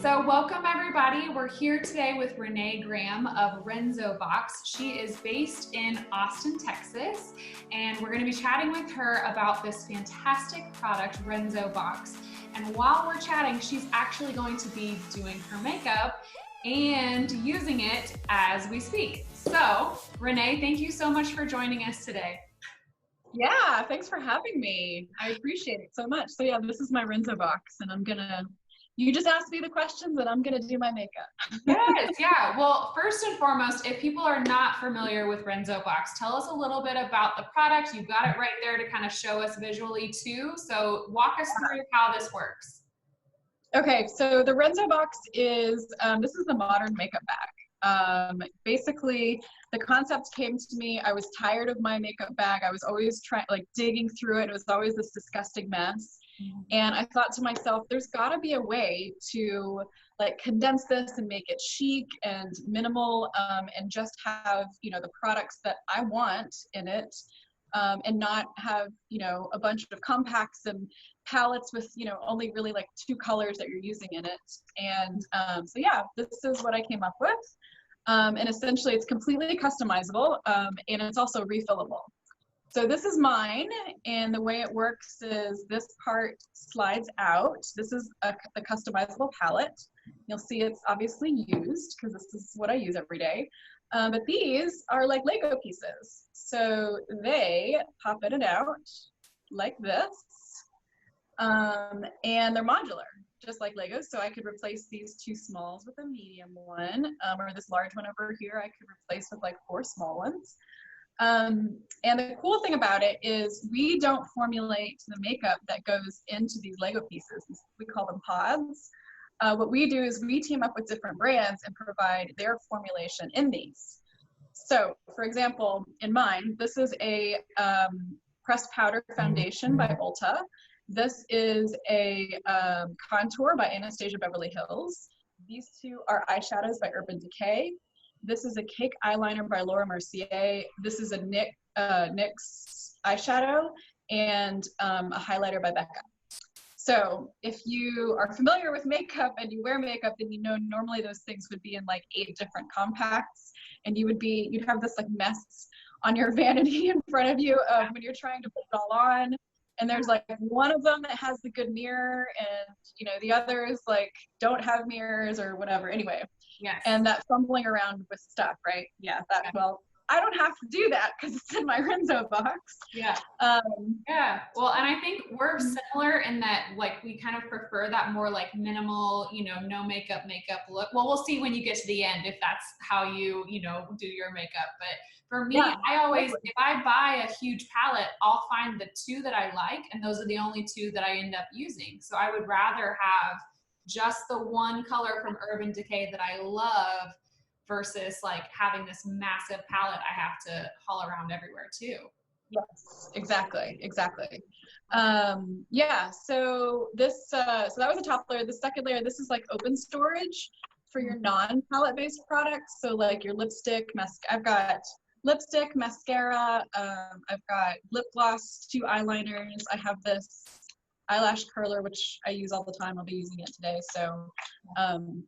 So welcome everybody. We're here today with Renee Graham of Renzo Box. She is based in Austin, Texas, and we're going to be chatting with her about this fantastic product, Renzo Box. And while we're chatting, she's actually going to be doing her makeup and using it as we speak. So, Renee, thank you so much for joining us today. Yeah, thanks for having me. I appreciate it so much. So yeah, this is my Renzo Box, and you just asked me the questions and I'm gonna do my makeup. Yes, yeah. Well, first and foremost, if people are not familiar with Renzo Box, tell us a little bit about the product. You've got it right there to kind of show us visually too. So walk us through how this works. Okay, so the Renzo Box is, this is the modern makeup bag. Basically, the concept came to me. I was tired of my makeup bag. I was always digging through it. It was always this disgusting mess. And I thought to myself, there's got to be a way to condense this and make it chic and minimal, and just have, the products that I want in it, and not have, a bunch of compacts and palettes with, only really like 2 colors that you're using in it. And so yeah, this is what I came up with. And essentially it's completely customizable, and it's also refillable. So this is mine, and the way it works is this part slides out. This is the customizable palette. You'll see it's obviously used because this is what I use every day. But these are like Lego pieces. So they pop in and out like this, and they're modular, just like Legos. So I could replace these 2 smalls with a medium one, or this large one over here I could replace with like 4 small ones. And the cool thing about it is we don't formulate the makeup that goes into these Lego pieces. We call them pods. What we do is we team up with different brands and provide their formulation in these. So, for example, in mine, this is a pressed powder foundation by Ulta. This is a contour by Anastasia Beverly Hills. These 2 are eyeshadows by Urban Decay. This is a cake eyeliner by Laura Mercier. This is a NYX eyeshadow, and a highlighter by Becca. So if you are familiar with makeup and you wear makeup, then you know normally those things would be in like 8 different compacts, and you'd have this like mess on your vanity in front of you when you're trying to put it all on. And there's like one of them that has the good mirror, and the others like don't have mirrors or whatever. Anyway, yes. And that fumbling around with stuff, right? Yeah, well, I don't have to do that because it's in my Renzo Box. Yeah. Yeah. Well, and I think we're similar in that, like, we kind of prefer that more like minimal, no makeup look. Well, we'll see when you get to the end if that's how you, do your makeup. But for me, Yeah, I always, if I buy a huge palette, I'll find the 2 that I like, and those are the only 2 that I end up using. So I would rather have just the one color from Urban Decay that I love versus like having this massive palette I have to haul around everywhere too. Yes, exactly. Yeah, so this, so that was the top layer. The second layer, this is like open storage for your non-palette based products. So like your lipstick, I've got lipstick, mascara, I've got lip gloss, 2 eyeliners. I have this Eyelash Curler, which I use all the time. I'll be using it today. So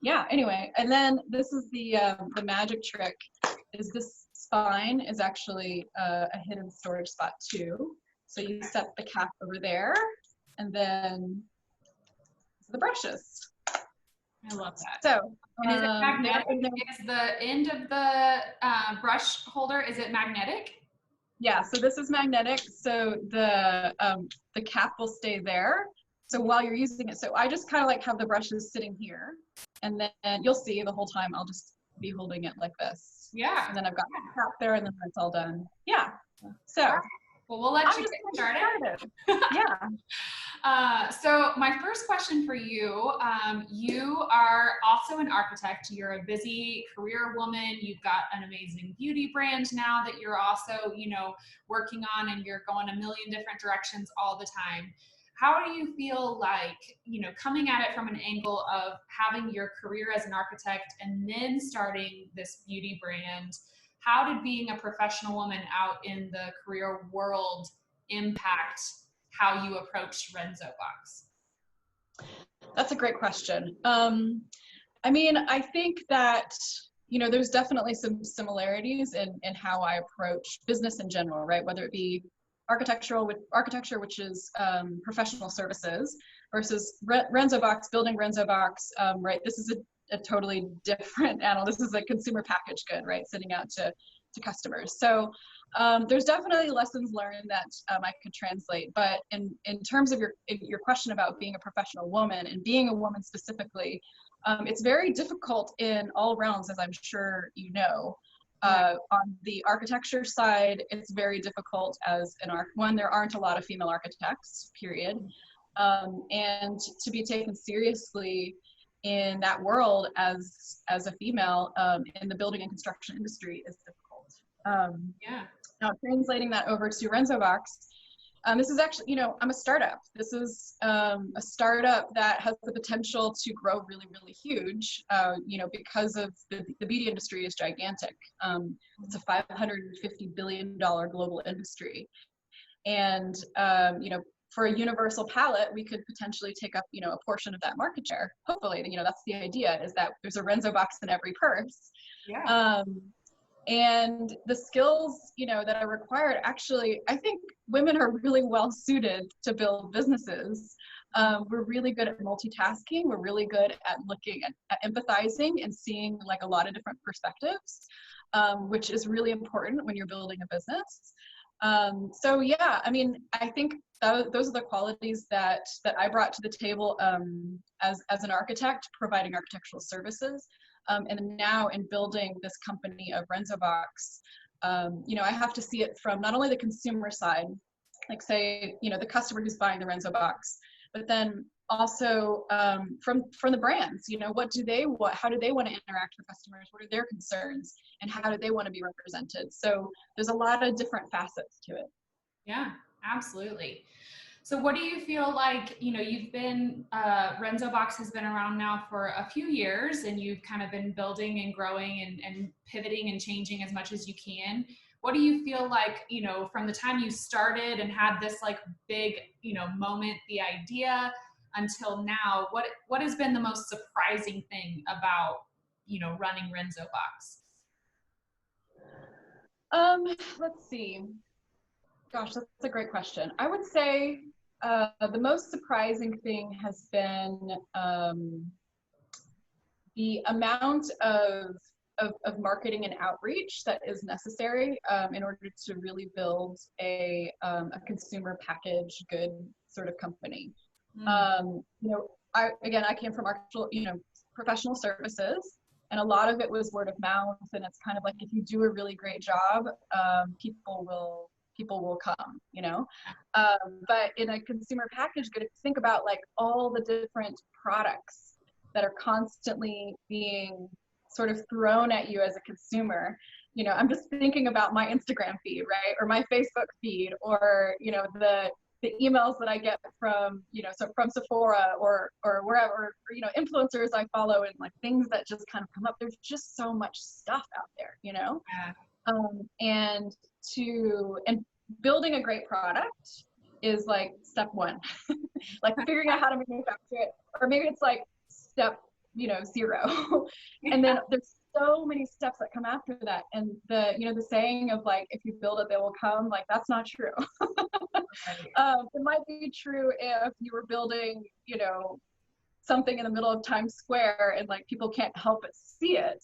yeah, anyway. And then this is the magic trick, is this spine is actually a hidden storage spot too. So you set the cap over there, and then the brushes. I love that. So, and is it magnetic? Is the end of the brush holder, is it magnetic? Yeah, so this is magnetic, so the cap will stay there. So while you're using it, so I just kind of like have the brushes sitting here, and then you'll see the whole time I'll just be holding it like this. Yeah. And then I've got the cap there, and then it's all done. Yeah. So. Well, we'll let you get started. Yeah. So my first question for you, you are also an architect. You're a busy career woman. You've got an amazing beauty brand now that you're also, working on, and you're going a million different directions all the time. How do you feel like, coming at it from an angle of having your career as an architect and then starting this beauty brand? How did being a professional woman out in the career world impact how you approached Renzo Box? That's a great question. I mean, I think that, you know, there's definitely some similarities in how I approach business in general, right? Whether it be architecture, which is professional services, versus Renzo Box, building Renzo Box, right? This is a totally different animal. This is a consumer packaged good, right? Sending out to customers. So there's definitely lessons learned that I could translate. But in terms of your question about being a professional woman and being a woman specifically, it's very difficult in all realms, as I'm sure you know. On the architecture side, it's very difficult as one, there aren't a lot of female architects, period. And to be taken seriously in that world as a female in the building and construction industry is difficult. Now translating that over to Renzo Box, this is actually, you know, I'm a startup. This is a startup that has the potential to grow really, really huge, you know, because of the beauty industry is gigantic. It's a $550 billion global industry. And, you know, for a universal palette, we could potentially take up, you know, a portion of that market share. Hopefully, you know, that's the idea, is that there's a Renzo Box in every purse. Yeah. And the skills, you know, that are required, actually, I think women are really well suited to build businesses. We're really good at multitasking. We're really good at looking at empathizing and seeing like a lot of different perspectives, which is really important when you're building a business. So yeah, I mean, I think those are the qualities that I brought to the table as an architect, providing architectural services. And now in building this company of Renzo Box, you know, I have to see it from not only the consumer side, like say, you know, the customer who's buying the Renzo Box, but then also from the brands, you know, what do they want? How do they want to interact with customers? What are their concerns? And how do they want to be represented? So there's a lot of different facets to it. Yeah, absolutely. So what do you feel like, you know, you've been, Renzo Box has been around now for a few years, and you've kind of been building and growing and pivoting and changing as much as you can. What do you feel like, you know, from the time you started and had this like big, you know, moment, the idea, until now, what has been the most surprising thing about, you know, running Renzo Box? Let's see. Gosh, that's a great question. I would say the most surprising thing has been the amount of marketing and outreach that is necessary in order to really build a consumer packaged good sort of company. You know, I came from professional services, and a lot of it was word of mouth, and it's kind of like, if you do a really great job, people will come, you know. But in a consumer packaged good, if you think about like all the different products that are constantly being sort of thrown at you as a consumer, you know, I'm just thinking about my Instagram feed, right, or my Facebook feed, or you know, the emails that I get from, you know, so from Sephora or wherever, or, you know, influencers I follow, and like things that just kind of come up. There's just so much stuff out there, you know. And building a great product is like step one. Like figuring out how to manufacture it, or maybe it's like step, you know, 0. And then there's so many steps that come after that. And the saying of like, if you build it, they will come, like that's not true. It might be true if you were building, you know, something in the middle of Times Square and like people can't help but see it.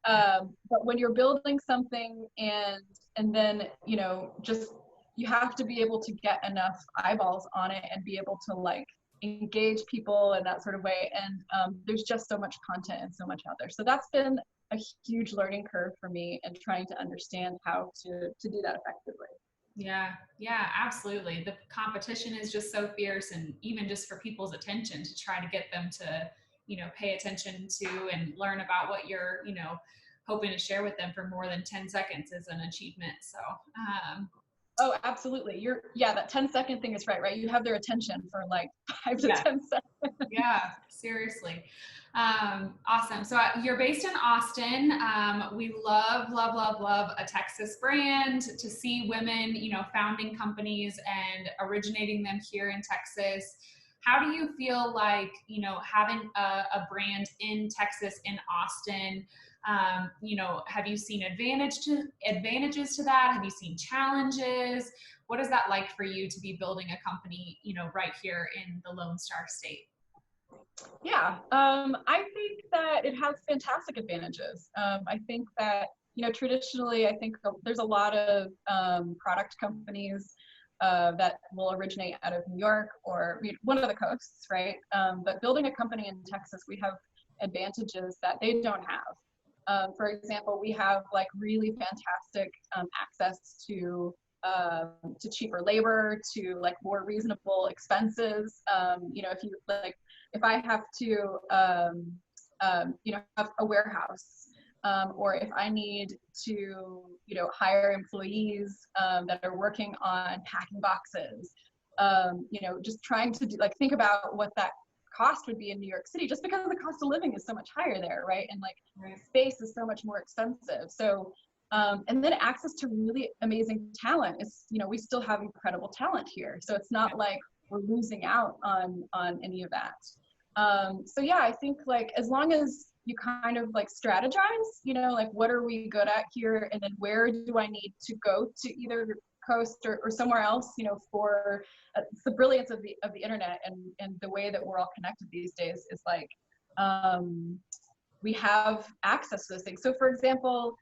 But when you're building something and then, you know, just, you have to be able to get enough eyeballs on it and be able to like engage people in that sort of way. And there's just so much content and so much out there. So that's been a huge learning curve for me, and trying to understand how to do that effectively. Yeah, absolutely. The competition is just so fierce, and even just for people's attention, to try to get them to, you know, pay attention to and learn about what you're, you know, hoping to share with them for more than 10 seconds is an achievement. So, oh, absolutely. That 10-second thing is right? You have their attention for like 5 to 10 seconds. Yeah, seriously. Awesome. So you're based in Austin. We love a Texas brand. To see women, you know, founding companies and originating them here in Texas. How do you feel like, you know, having a brand in Texas, in Austin, you know, have you seen advantages to that? Have you seen challenges? What is that like for you to be building a company, you know, right here in the Lone Star State? Yeah, I think that it has fantastic advantages. I think that, you know, traditionally, I think there's a lot of product companies that will originate out of New York or one of the coasts, right? But building a company in Texas, we have advantages that they don't have. For example, we have like really fantastic access to cheaper labor, to like more reasonable expenses. You know, if I have to, you know, have a warehouse, or if I need to, you know, hire employees that are working on packing boxes, you know, just trying to think about what that cost would be in New York City, just because the cost of living is so much higher there, right? And like space is so much more expensive. So, and then access to really amazing talent is, you know, we still have incredible talent here. So it's not like we're losing out on any of that. So yeah, I think like as long as you kind of like strategize, you know, like what are we good at here, and then where do I need to go to either coast or somewhere else, you know, for it's the brilliance of the internet and the way that we're all connected these days is like we have access to those things. So for example,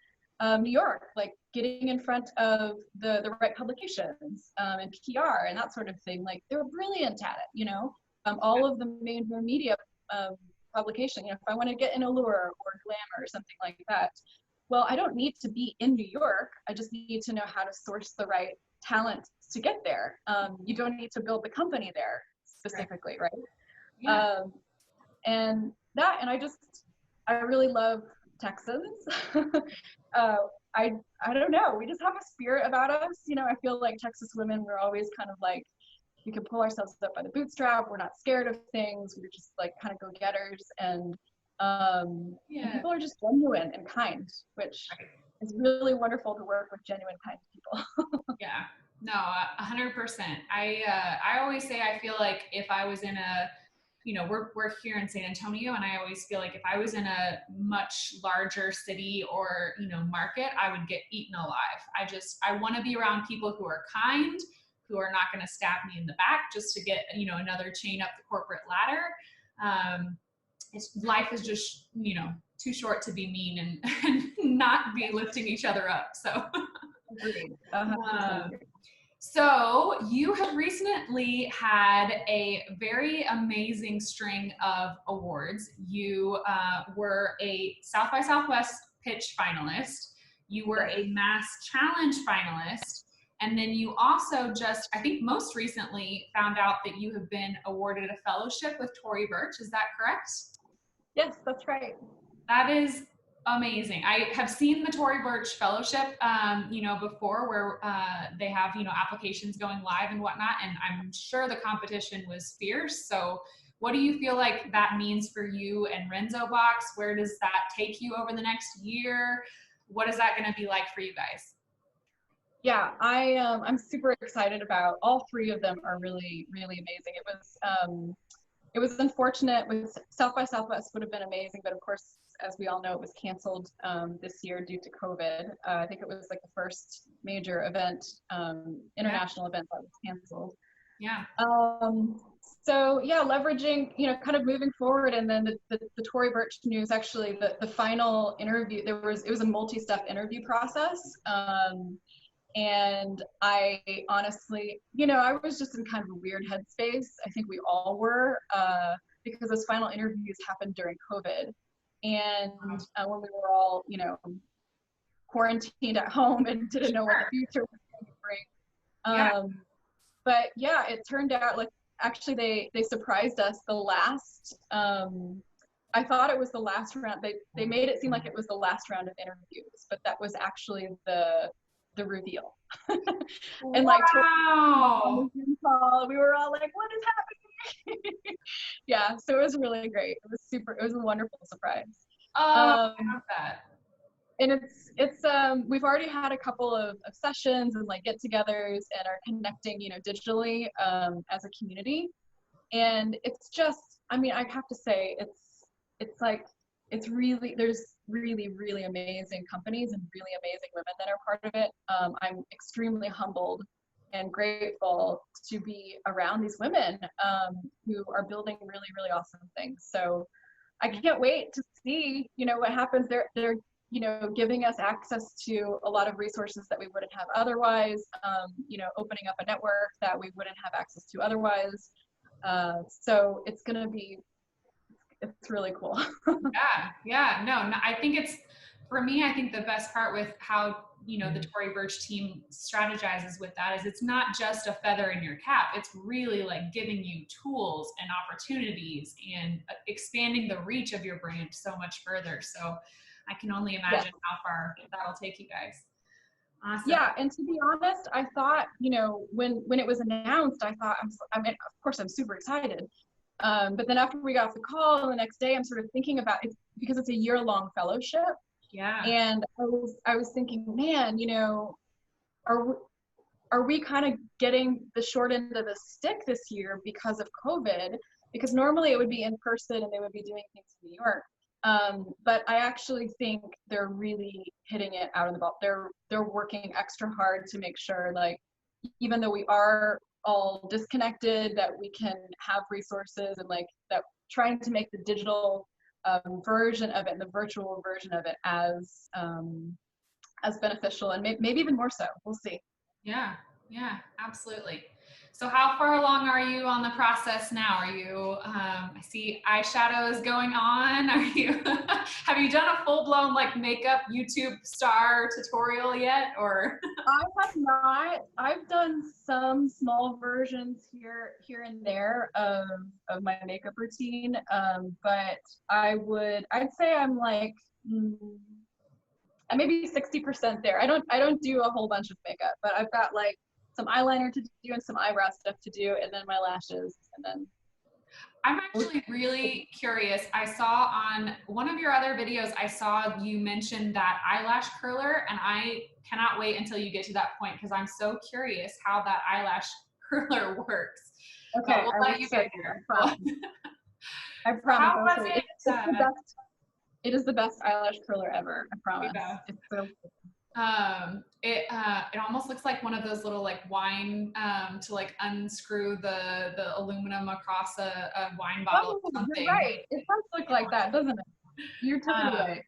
New York, like getting in front of the right publications and PR and that sort of thing, like they're brilliant at it, you know. All of the major media publication, you know, if I want to get in Allure or Glamour or something like that, well, I don't need to be in New York. I just need to know how to source the right talent to get there. You don't need to build the company there specifically, right? Yeah. And I really love Texans. I don't know. We just have a spirit about us. You know, I feel like Texas women, we're always kind of like, we can pull ourselves up by the bootstrap. We're not scared of things. We're just like kind of go-getters, and people are just genuine and kind, which is really wonderful to work with genuine, kind people. Yeah, no, 100%. I always say I feel like if I was in a, you know, we're here in San Antonio, and I always feel like if I was in a much larger city or, you know, market, I would get eaten alive. I want to be around people who are kind, who are not going to stab me in the back just to get, you know, another chain up the corporate ladder. Life is just, you know, too short to be mean and not be lifting each other up. So, so you have recently had a very amazing string of awards. You were a South by Southwest pitch finalist. You were a Mass Challenge finalist. And then you also just, I think most recently, found out that you have been awarded a fellowship with Tory Burch. Is that correct? Yes, that's right. That is amazing. I have seen the Tory Burch Fellowship, you know, before, where they have, you know, applications going live and whatnot, and I'm sure the competition was fierce. So what do you feel like that means for you and Renzo Box? Where does that take you over the next year? What is that going to be like for you guys? Yeah, I'm super excited about all three of them. Are really, really amazing. It was unfortunate with South by Southwest would have been amazing, but of course, as we all know, it was canceled this year due to COVID. I think it was like the first major event, international event that was canceled. Yeah. So yeah, leveraging, you know, kind of moving forward, and then the Tory Burch news, actually the final interview, it was a multi-step interview process. And I honestly, you know, I was just in kind of a weird headspace. I think we all were, because those final interviews happened during COVID. And when we were all, you know, quarantined at home and didn't know what the future was going to bring. But yeah, it turned out like, actually they surprised us the last, I thought it was the last round. They made it seem like it was the last round of interviews, but that was actually the reveal. And like, wow. We were all like, what is happening? Yeah, so it was really great. It was a wonderful surprise. I love that. And it's we've already had a couple of sessions and like get-togethers and are connecting, you know, digitally as a community. And it's just, I mean, I have to say, it's like, it's really, there's really, really amazing companies and really amazing women that are part of it. I'm extremely humbled and grateful to be around these women who are building really, really awesome things. So I can't wait to see, you know, what happens. They're, you know, giving us access to a lot of resources that we wouldn't have otherwise, you know, opening up a network that we wouldn't have access to otherwise. So it's going to be, it's really cool. Yeah, no, I think it's, for me, I think the best part with how, you know, the Tory Burch team strategizes with that is it's not just a feather in your cap. It's really like giving you tools and opportunities and expanding the reach of your brand so much further. So I can only imagine how far that'll take you guys. Awesome. Yeah, and to be honest, I thought, you know, when it was announced, I thought, I mean, of course, I'm super excited. But then after we got off the call the next day, I'm sort of thinking about it because it's a year-long fellowship. Yeah. And I was thinking, man, you know, are we kind of getting the short end of the stick this year because of COVID? Because normally it would be in person and they would be doing things in New York. But I actually think they're really hitting it out of the ball. They're working extra hard to make sure, like, even though we are all disconnected, that we can have resources and like that, trying to make the digital version of it and the virtual version of it as beneficial and maybe even more so. We'll see. Yeah, absolutely. So how far along are you on the process now? Are you, I see eyeshadows going on. Are you, have you done a full blown like makeup YouTube star tutorial yet, or? I have not. I've done some small versions here and there of my makeup routine. But I'd say I'm like, maybe 60% there. I don't do a whole bunch of makeup, but I've got like some eyeliner to do and some eyebrow stuff to do, and then my lashes, and then. I'm actually really curious. I saw on one of your other videos, I saw you mention that eyelash curler, and I cannot wait until you get to that point because I'm so curious how that eyelash curler works. Okay, we'll let you get there. I promise. How was it? It's the best. It is the best eyelash curler ever. I promise. Yeah. It's so cool. It almost looks like one of those little like wine to like unscrew the aluminum across a wine bottle or something. You're right. It does look like that, doesn't it? You're totally right.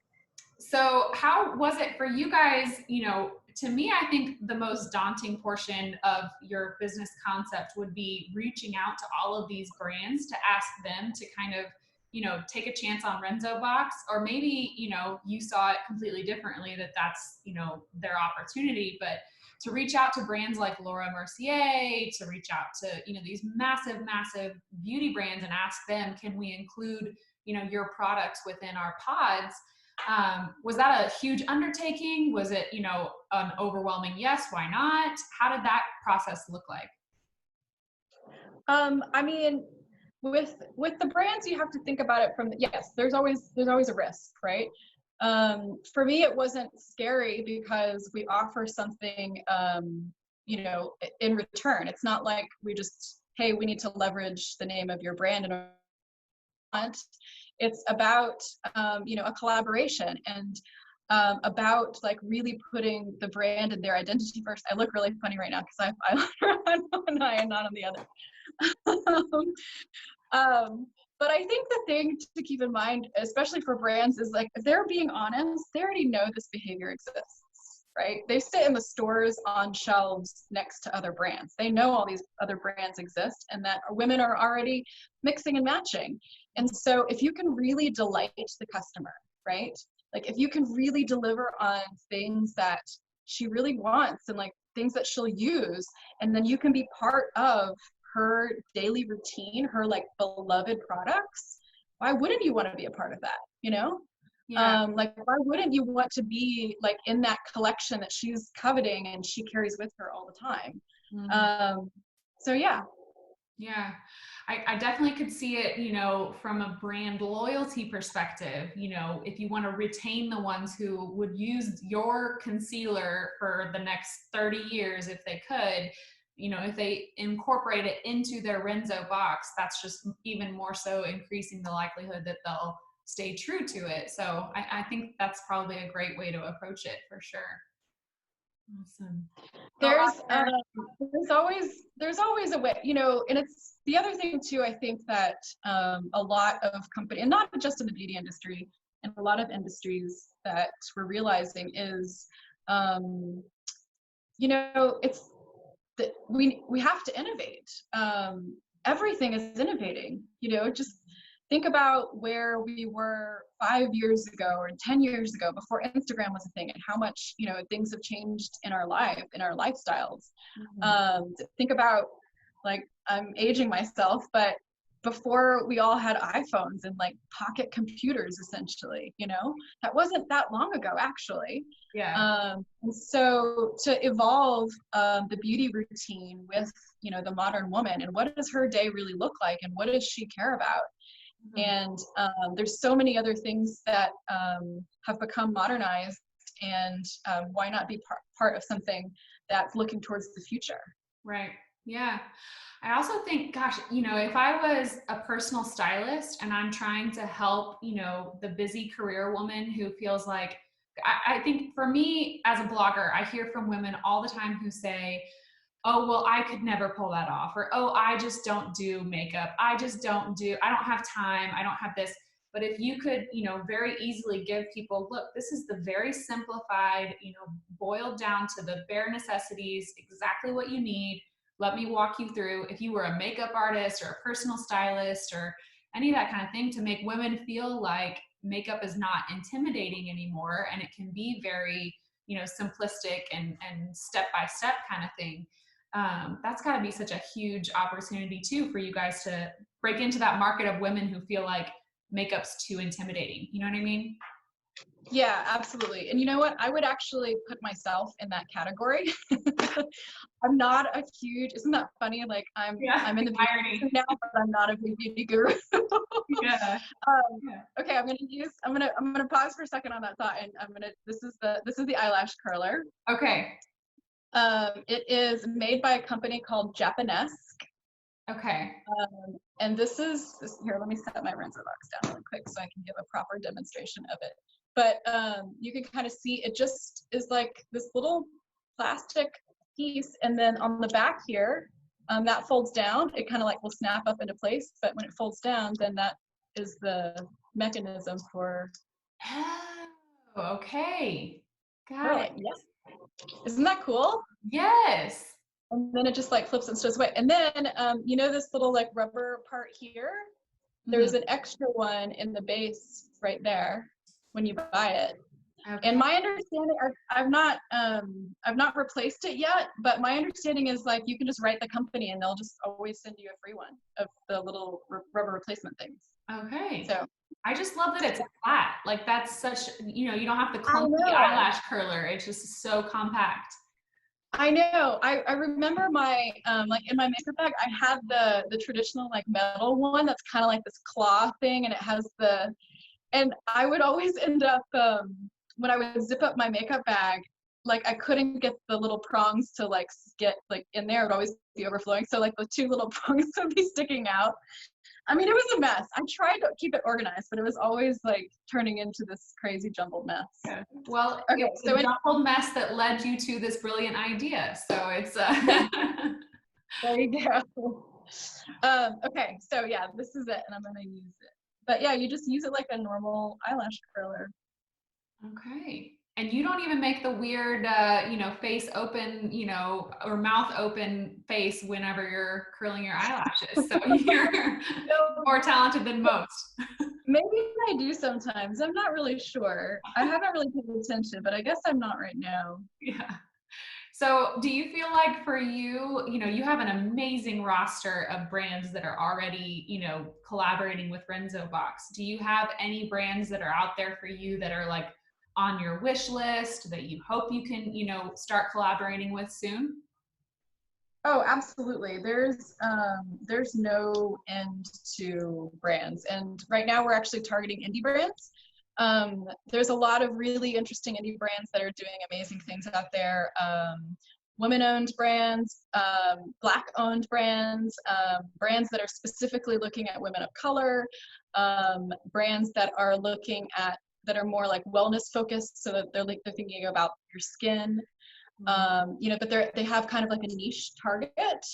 So how was it for you guys? You know, to me, I think the most daunting portion of your business concept would be reaching out to all of these brands to ask them to kind of, you know, take a chance on Renzo Box, or maybe, you know, you saw it completely differently, that that's, you know, their opportunity, but to reach out to brands like Laura Mercier, to reach out to, you know, these massive, massive beauty brands and ask them, can we include, you know, your products within our pods? Was that a huge undertaking? Was it, you know, an overwhelming yes, why not? How did that process look like? I mean, with the brands, you have to think about it from yes, there's always a risk, right? For me, it wasn't scary because we offer something, you know, in return. It's not like we just, hey, we need to leverage the name of your brand and it's about, you know, a collaboration and about like really putting the brand and their identity first. I look really funny right now because I have eyeliner on one eye and not on the other. But I think the thing to keep in mind, especially for brands, is like, if they're being honest, they already know this behavior exists, right? They sit in the stores on shelves next to other brands. They know all these other brands exist and that women are already mixing and matching. And so if you can really delight the customer, right? Like if you can really deliver on things that she really wants and like things that she'll use, and then you can be part of her daily routine, her like beloved products, why wouldn't you want to be a part of that, you know? Yeah. Like why wouldn't you want to be like in that collection that she's coveting and she carries with her all the time? Mm-hmm. So yeah. Yeah, I definitely could see it, you know, from a brand loyalty perspective. You know, if you want to retain the ones who would use your concealer for the next 30 years if they could, if they incorporate it into their Renzo box, that's just even more so increasing the likelihood that they'll stay true to it. So I think that's probably a great way to approach it for sure. Awesome. There's always a way, and it's the other thing too, I think that a lot of companies, and not just in the beauty industry, and a lot of industries that we're realizing is, it's that we have to innovate. Everything is innovating, just think about where we were 5 years ago or 10 years ago before Instagram was a thing, and how much, things have changed in our life, in our lifestyles. Think about, like, I'm aging myself, but before we all had iPhones and like pocket computers, essentially, that wasn't that long ago, actually. Yeah. And so to evolve the beauty routine with, the modern woman, and what does her day really look like, and what does she care about? And there's so many other things that have become modernized, and why not be part of something that's looking towards the future? Right. Yeah. I also think, gosh, if I was a personal stylist and I'm trying to help, the busy career woman who feels like, I think for me as a blogger, I hear from women all the time who say, oh, well, I could never pull that off. Or, oh, I just don't do makeup. I don't have time. I don't have this. But if you could, very easily give people, look, this is the very simplified, boiled down to the bare necessities, exactly what you need. Let me walk you through. If you were a makeup artist or a personal stylist or any of that kind of thing, to make women feel like makeup is not intimidating anymore, and it can be very, simplistic and step-by-step kind of thing. That's got to be such a huge opportunity too for you guys to break into that market of women who feel like makeup's too intimidating. You know what I mean? Yeah, absolutely. And you know what? I would actually put myself in that category. I'm not a huge, isn't that funny? Like I'm in the beauty now, but I'm not a big beauty guru. Yeah. Okay, I'm gonna pause for a second on that thought, and this is the eyelash curler. Okay. It is made by a company called Japanesque. Okay. And this here, let me set my Renzo Box down really quick so I can give a proper demonstration of it. But you can kind of see it just is like this little plastic piece, and then on the back here, that folds down. It kind of like will snap up into place, but when it folds down, then that is the mechanism for. Oh, okay. Got it. Yes. Isn't that cool? Yes. And then it just like flips and stows away. And then, this little like rubber part here, there's an extra one in the base right there when you buy it. Okay. And my understanding, I've not replaced it yet, but my understanding is like you can just write the company and they'll just always send you a free one of the little rubber replacement things. Okay. So I just love that it's flat. Like that's such, you don't have the clunky eyelash curler. It's just so compact. I know. I remember my like in my makeup bag, I had the traditional like metal one that's kind of like this claw thing, and it has and I would always end up when I would zip up my makeup bag, like I couldn't get the little prongs to like get like in there. It would always be overflowing, so like the two little prongs would be sticking out. I mean, it was a mess. I tried to keep it organized, but it was always like turning into this crazy jumbled mess. Yeah. Well, okay, it's a jumbled mess that led you to this brilliant idea. So it's there you go. Okay, so yeah, this is it, and I'm gonna use it. But yeah, you just use it like a normal eyelash curler. Okay. And you don't even make the weird, face open, or mouth open face whenever you're curling your eyelashes. So you're more talented than most. Maybe I do sometimes. I'm not really sure. I haven't really paid attention, but I guess I'm not right now. Yeah. So do you feel like for you, you have an amazing roster of brands that are already, collaborating with Renzo Box. Do you have any brands that are out there for you that are like on your wish list that you hope you can, start collaborating with soon? Oh, absolutely. There's no end to brands. And right now we're actually targeting indie brands. There's a lot of really interesting indie brands that are doing amazing things out there. women-owned brands, Black-owned brands, brands that are specifically looking at women of color, brands that are looking at, that are more like wellness focused, so that they're thinking about your skin, you know, but they have kind of like a niche target.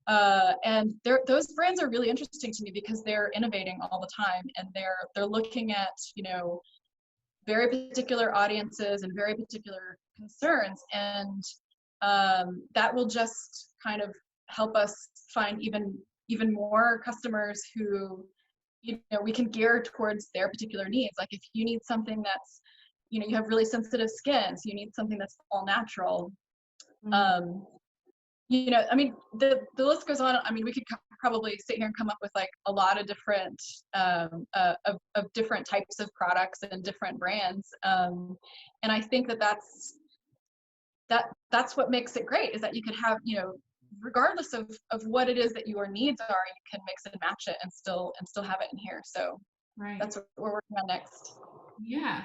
And those brands are really interesting to me because they're innovating all the time, and they're looking at, you know, very particular audiences and very particular concerns, and that will just kind of help us find even more customers who, you know, we can gear towards their particular needs. Like if you need something that's, you know, you have really sensitive skin, so you need something that's all natural. You know, I mean, the list goes on. I mean, we could probably sit here and come up with like a lot of different of different types of products and different brands. And I think that's what makes it great, is that you can have, you know, regardless of what it is that your needs are, you can mix and match it and still have it in here. So Right. that's what we're working on next. Yeah.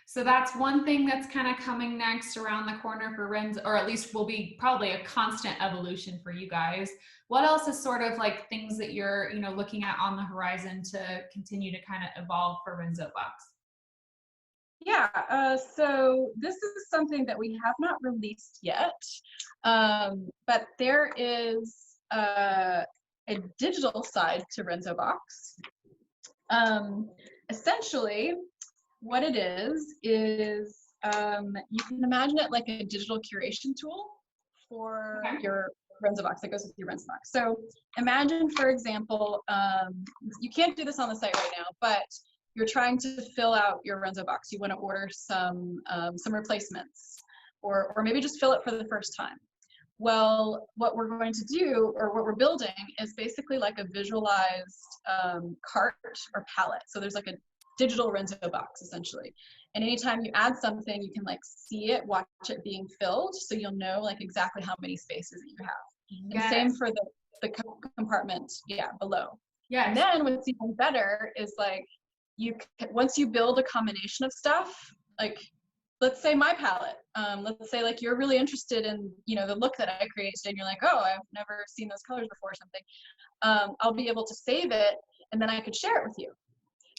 So that's one thing that's kind of coming next around the corner for Renzo, or at least will be probably a constant evolution for you guys. What else is sort of like things that you're, you know, looking at on the horizon to continue to kind of evolve for Renzo Box? Yeah, so this is something that we have not released yet, but there is a digital side to Renzo Box. Essentially, what it is you can imagine it like a digital curation tool for your Renzo Box that goes with your Renzo Box. So imagine, for example, you can't do this on the site right now, but you're trying to fill out your Renzo Box. You want to order some replacements, or maybe just fill it for the first time. Well, what we're going to do, or what we're building, is basically like a visualized cart or palette. So there's like a digital Renzo Box essentially. And anytime you add something, you can like see it, watch it being filled, so you'll know like exactly how many spaces that you have. Yes. And same for the compartment, below. Yes. And then what's even better is like, once you build a combination of stuff, like let's say my palette, let's say like you're really interested in, you know, the look that I created, and you're like, oh, I've never seen those colors before or something. I'll be able to save it, and then I could share it with you.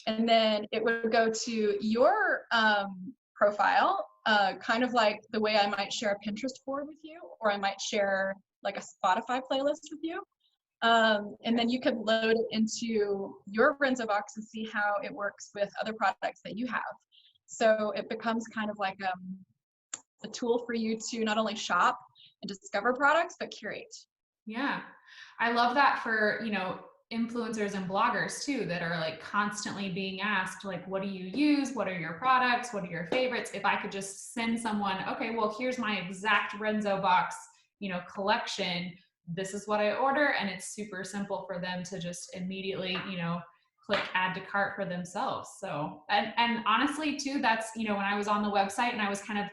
And then it would go to your profile, kind of like the way I might share a Pinterest board with you, or I might share like a Spotify playlist with you. And then you could load it into your Renzo Box and see how it works with other products that you have. So it becomes kind of like a tool for you to not only shop and discover products, but curate. Yeah, I love that for, you know, influencers and bloggers too, that are like constantly being asked, like, what do you use? What are your products? What are your favorites? If I could just send someone, okay, well, here's my exact Renzo Box, you know, collection. This is what I order. And it's super simple for them to just immediately, you know, click add to cart for themselves. So, and honestly too, that's, you know, when I was on the website and I was kind of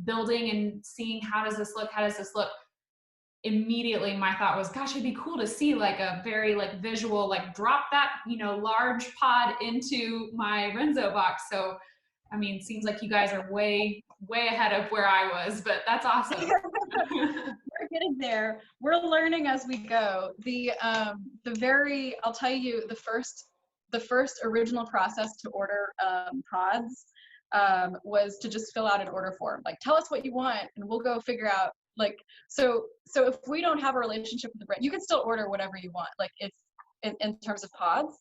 building and seeing, how does this look? How does this look? Immediately my thought was, gosh, it'd be cool to see like a very like visual, like drop that, you know, large pod into my Renzo Box. So, I mean, seems like you guys are way ahead of where I was, but that's awesome. We're getting there. We're learning as we go. I'll tell you, the first original process to order pods was to just fill out an order form. Like, tell us what you want and we'll go figure out, like, so if we don't have a relationship with the brand, you can still order whatever you want. Like, if in terms of pods,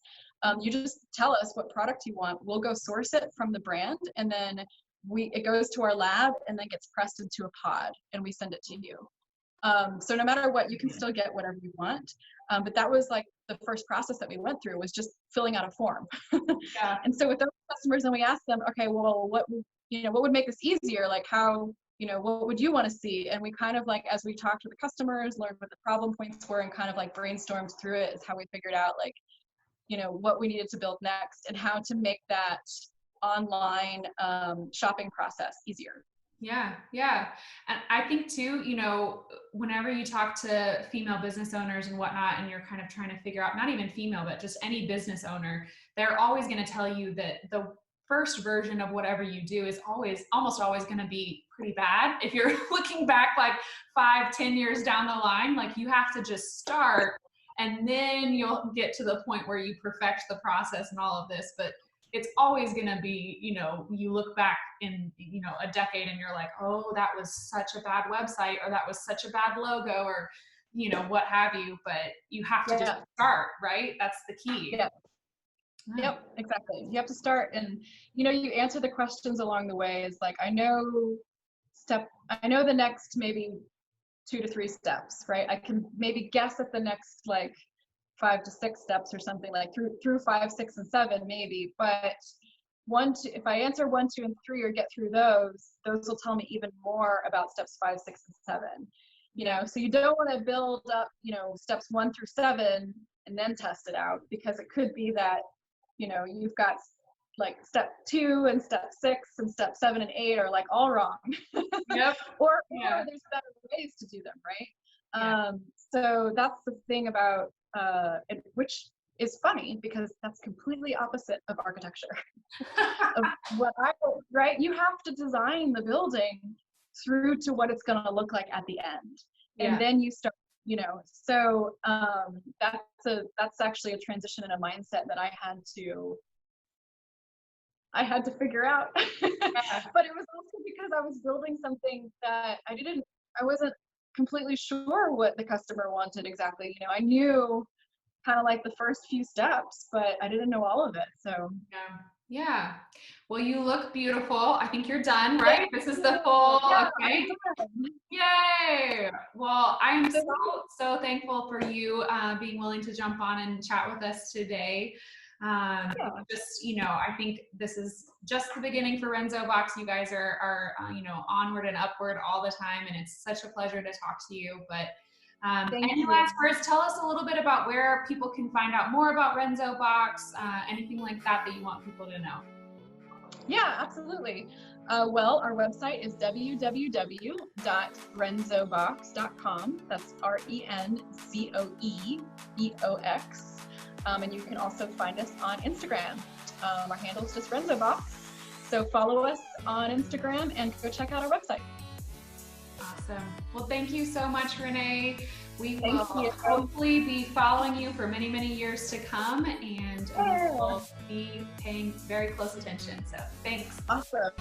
you just tell us what product you want. We'll go source it from the brand, and then it goes to our lab and then gets pressed into a pod and we send it to you. So no matter what, you can still get whatever you want. But that was like the first process that we went through, was just filling out a form. Yeah. And so with those customers, then we asked them, okay, well, what would make this easier? Like, how, you know, what would you want to see? And we kind of, like, as we talked to the customers, learned what the problem points were, and kind of like brainstormed through it, is how we figured out, like, you know, what we needed to build next and how to make that online shopping process easier. Yeah. And I think too, you know, whenever you talk to female business owners and whatnot, and you're kind of trying to figure out, not even female, but just any business owner, they're always going to tell you that the first version of whatever you do is almost always going to be pretty bad. If you're looking back like 5-10 years down the line, like you have to just start, and then you'll get to the point where you perfect the process and all of this. But it's always going to be, you know, you look back in, you know, a decade and you're like, oh, that was such a bad website, or that was such a bad logo, or, you know, what have you. But you have to just start, right? That's the key. Yeah. Yep, exactly. You have to start, and you know, you answer the questions along the way. It's like, I know the next maybe 2 to 3 steps, right? I can maybe guess at the next like 5 to 6 steps or something, like through 5, 6, and 7 maybe. But if I answer 1, 2, and 3 or get through those will tell me even more about steps 5, 6, and 7. You know, so you don't want to build up, you know, steps 1 through 7 and then test it out, because it could be that, you know, you've got like step 2 and step 6 and step 7 and 8 are like all wrong. Yep. or there's better ways to do them, right? Yeah. So that's the thing about which is funny, because that's completely opposite of architecture. Of what right? You have to design the building through to what it's going to look like at the end, and then you start, you know. So that's actually a transition in a mindset that I had to figure out. But it was also because I was building something that I wasn't completely sure what the customer wanted exactly. You know, I knew kind of like the first few steps, but I didn't know all of it. So yeah. Well, you look beautiful. I think you're done, right? This is the full, okay. Yay. Well, I'm so thankful for you being willing to jump on and chat with us today. Just, you know, I think this is just the beginning for Renzo Box. You guys are you know, onward and upward all the time, and it's such a pleasure to talk to you. But any last words? Tell us a little bit about where people can find out more about Renzo Box, anything like that you want people to know. Yeah, absolutely. Well, our website is www.renzobox.com. That's RenzoeBox. And you can also find us on Instagram. Our handle is just Renzo Box. So follow us on Instagram and go check out our website. Awesome. Well, thank you so much, Renee. We will hopefully be following you for many, many years to come, and we will be paying very close attention. So thanks. Awesome.